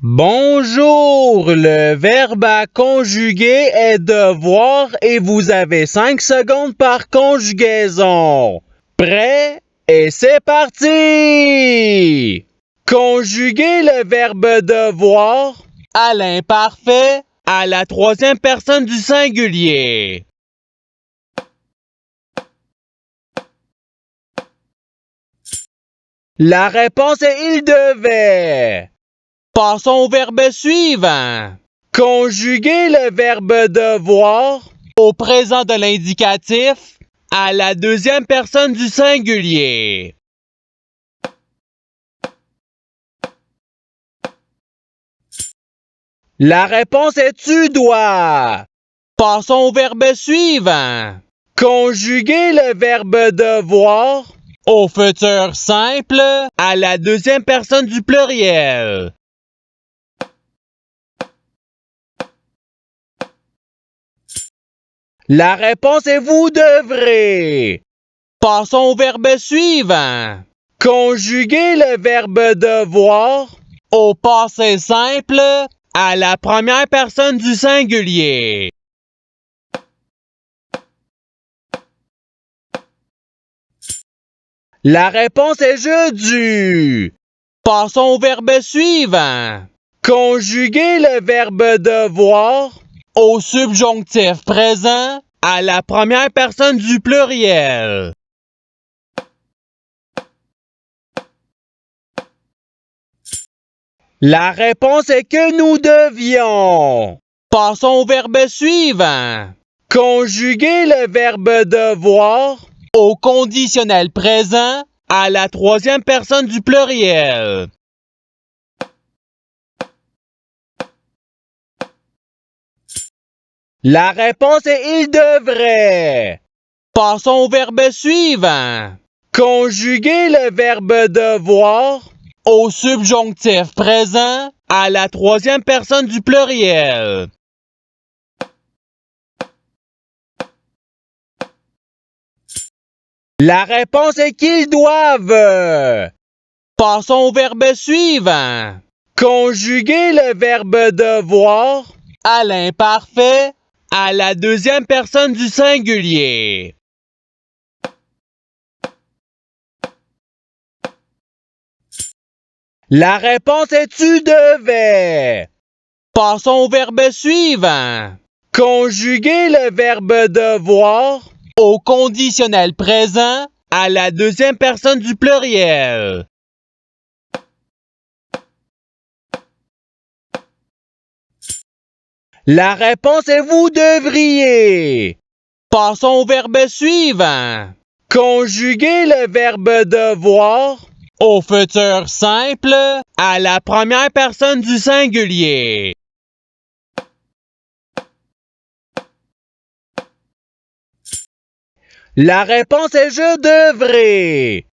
Bonjour, le verbe à conjuguer est devoir et vous avez 5 secondes par conjugaison. Prêt? Et c'est parti! Conjuguer le verbe devoir à l'imparfait à la troisième personne du singulier. La réponse est il devait. Passons au verbe suivant. Conjuguer le verbe devoir au présent de l'indicatif à la deuxième personne du singulier. La réponse est tu dois. Passons au verbe suivant. Conjuguer le verbe devoir au futur simple à la deuxième personne du pluriel. La réponse est vous devrez. Passons au verbe suivant. Conjuguer le verbe devoir au passé simple à la première personne du singulier. La réponse est je dû. Passons au verbe suivant. Conjuguer le verbe devoir au subjonctif présent à la première personne du pluriel. La réponse est que nous devions. Passons au verbe suivant. Conjuguer le verbe devoir au conditionnel présent à la troisième personne du pluriel. La réponse est il devrait. Passons au verbe suivant. Conjuguer le verbe devoir au subjonctif présent à la troisième personne du pluriel. La réponse est qu'ils doivent. Passons au verbe suivant. Conjuguer le verbe devoir à l'imparfait à la deuxième personne du singulier. La réponse est tu devais. Passons au verbe suivant. Conjuguer le verbe devoir au conditionnel présent à la deuxième personne du pluriel. La réponse est vous devriez. Passons au verbe suivant. Conjuguer le verbe devoir au futur simple à la première personne du singulier. La réponse est je devrais.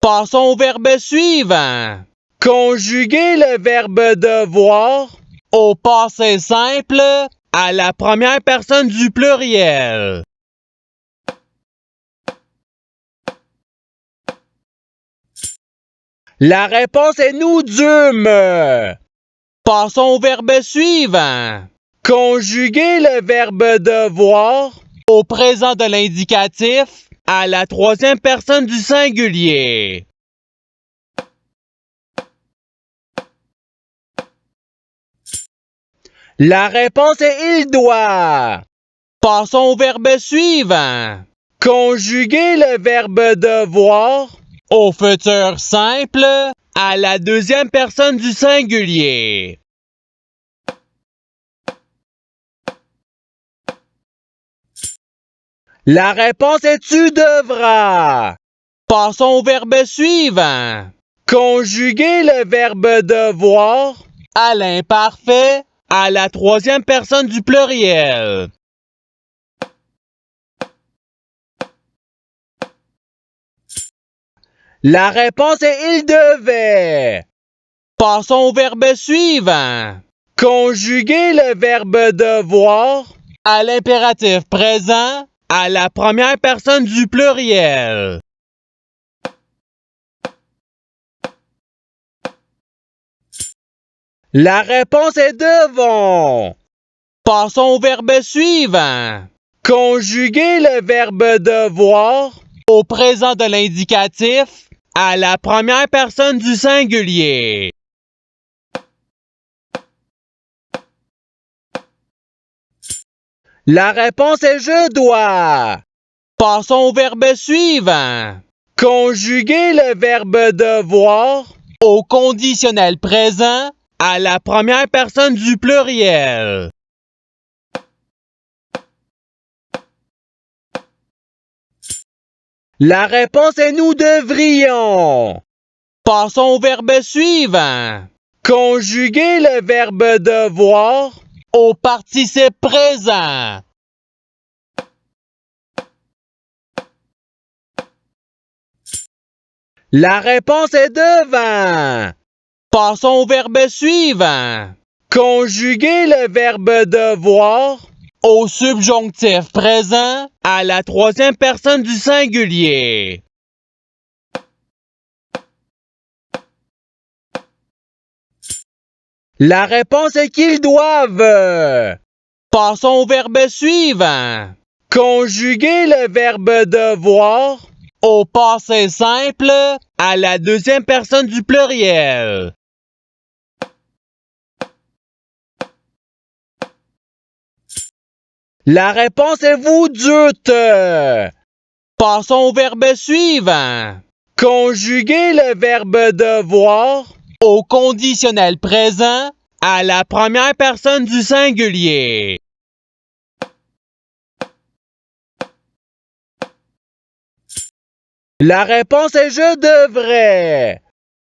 Passons au verbe suivant. Conjuguer le verbe devoir au passé simple à la première personne du pluriel. La réponse est nous dûmes. Passons au verbe suivant. Conjuguer le verbe devoir au présent de l'indicatif à la troisième personne du singulier. La réponse est il doit. Passons au verbe suivant. Conjuguer le verbe devoir au futur simple à la deuxième personne du singulier. La réponse est tu devras. Passons au verbe suivant. Conjuguer le verbe devoir à l'imparfait à la troisième personne du pluriel. La réponse est il devait. Passons au verbe suivant. Conjuguer le verbe devoir à l'impératif présent à la première personne du pluriel. La réponse est devons. Passons au verbe suivant. Conjuguer le verbe devoir au présent de l'indicatif à la première personne du singulier. La réponse est je dois. Passons au verbe suivant. Conjuguer le verbe devoir au conditionnel présent à la première personne du pluriel. La réponse est nous devrions. Passons au verbe suivant. Conjuguer le verbe devoir au participe présent. La réponse est devant. Passons au verbe suivant. Conjuguer le verbe devoir au subjonctif présent à la troisième personne du singulier. La réponse est qu'ils doivent. Passons au verbe suivant. Conjuguer le verbe devoir au passé simple à la deuxième personne du pluriel. La réponse est vous dûtes. Passons au verbe suivant. Conjuguer le verbe devoir au conditionnel présent à la première personne du singulier. La réponse est je devrais.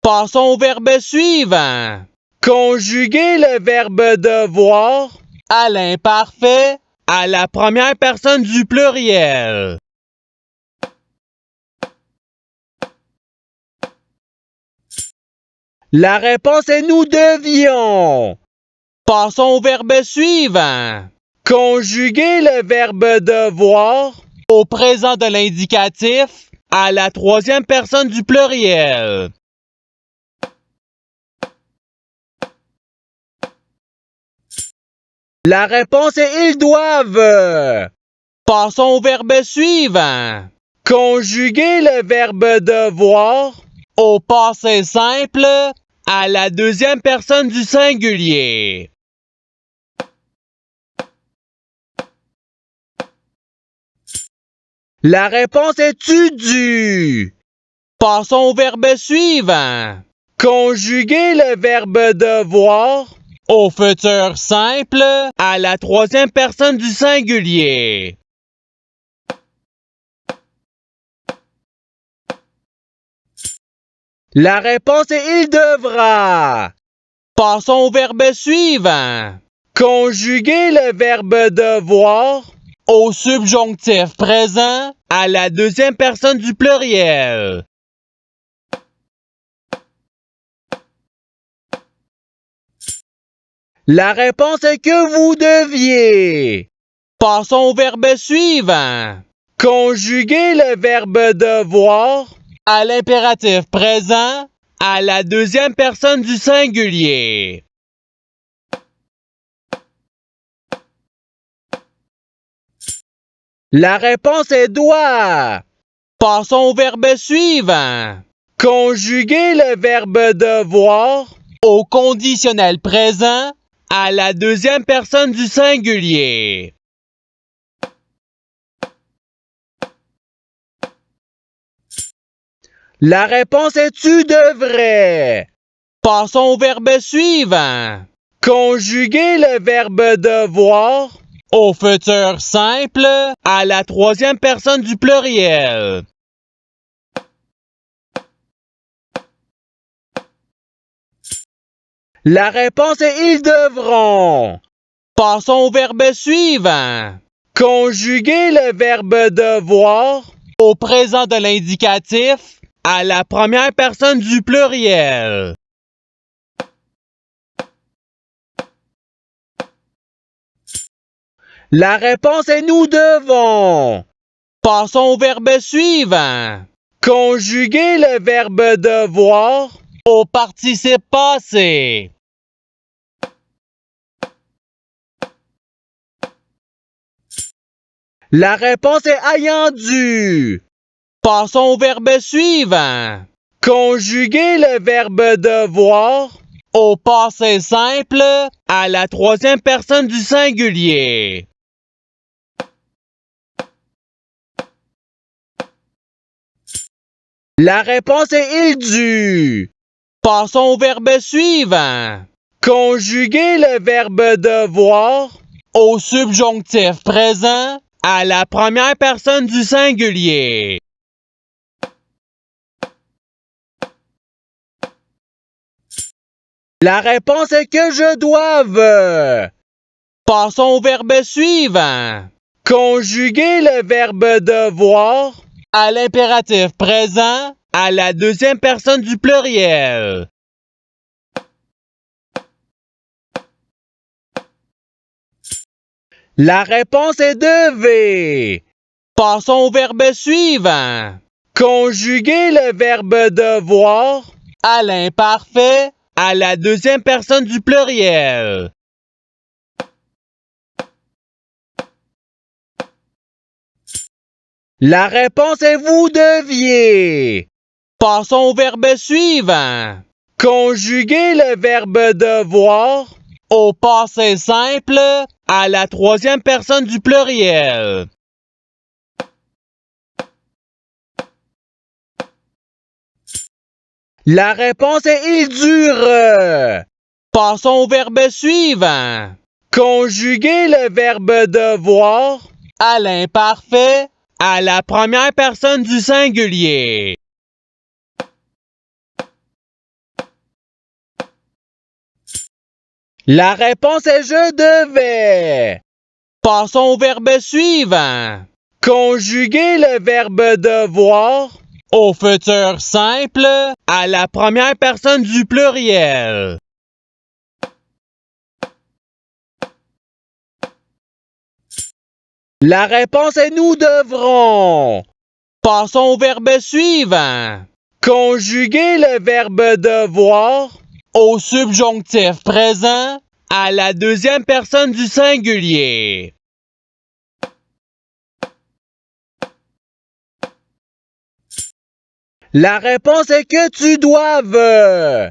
Passons au verbe suivant. Conjuguer le verbe devoir à l'imparfait à la première personne du pluriel. La réponse est nous devions. Passons au verbe suivant. Conjuguer le verbe devoir au présent de l'indicatif à la troisième personne du pluriel. La réponse est ils doivent. Passons au verbe suivant. Conjuguer le verbe devoir au passé simple à la deuxième personne du singulier. La réponse est tu dû. Passons au verbe suivant. Conjuguer le verbe devoir au futur simple à la troisième personne du singulier. La réponse est il devra. Passons au verbe suivant. Conjuguer le verbe devoir au subjonctif présent à la deuxième personne du pluriel. La réponse est que vous deviez. Passons au verbe suivant. Conjuguer le verbe devoir à l'impératif présent à la deuxième personne du singulier. La réponse est doit. Passons au verbe suivant. Conjuguer le verbe devoir au conditionnel présent à la deuxième personne du singulier. La réponse est tu devrais. Passons au verbe suivant. Conjuguer le verbe devoir au futur simple à la troisième personne du pluriel. La réponse est ils devront. Passons au verbe suivant. Conjuguer le verbe devoir au présent de l'indicatif à la première personne du pluriel. La réponse est nous devons. Passons au verbe suivant. Conjuguer le verbe devoir au participe passé. La réponse est ayant dû. Passons au verbe suivant. Conjuguer le verbe devoir au passé simple à la troisième personne du singulier. La réponse est il dut. Passons au verbe suivant. Conjuguer le verbe devoir au subjonctif présent à la première personne du singulier. La réponse est que je doive. Passons au verbe suivant. Conjuguer le verbe devoir à l'impératif présent à la deuxième personne du pluriel. La réponse est devez. Passons au verbe suivant. Conjuguer le verbe devoir à l'imparfait à la deuxième personne du pluriel. La réponse est vous deviez. Passons au verbe suivant. Conjuguer le verbe devoir au passé simple à la troisième personne du pluriel. La réponse est il dure. Passons au verbe suivant. Conjuguer le verbe devoir à l'imparfait à la première personne du singulier. La réponse est je devais. Passons au verbe suivant. Conjuguer le verbe devoir au futur simple à la première personne du pluriel. La réponse est nous devrons. Passons au verbe suivant. Conjuguer le verbe devoir au subjonctif présent à la deuxième personne du singulier. La réponse est que tu doives.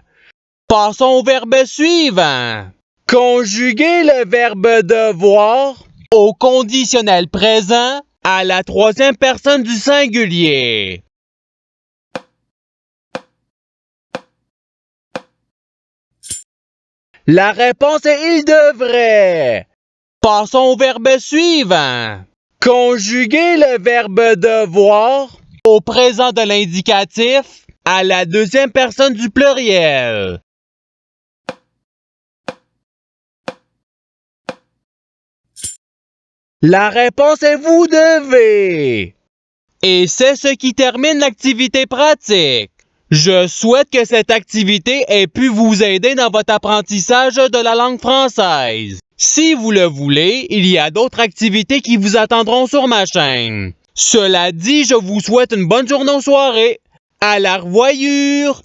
Passons au verbe suivant. Conjuguer le verbe devoir au conditionnel présent à la troisième personne du singulier. La réponse est il devrait. Passons au verbe suivant. Conjuguer le verbe devoir au présent de l'indicatif à la deuxième personne du pluriel. La réponse est vous devez. Et c'est ce qui termine l'activité pratique. Je souhaite que cette activité ait pu vous aider dans votre apprentissage de la langue française. Si vous le voulez, il y a d'autres activités qui vous attendront sur ma chaîne. Cela dit, je vous souhaite une bonne journée ou soirée. À la revoyure!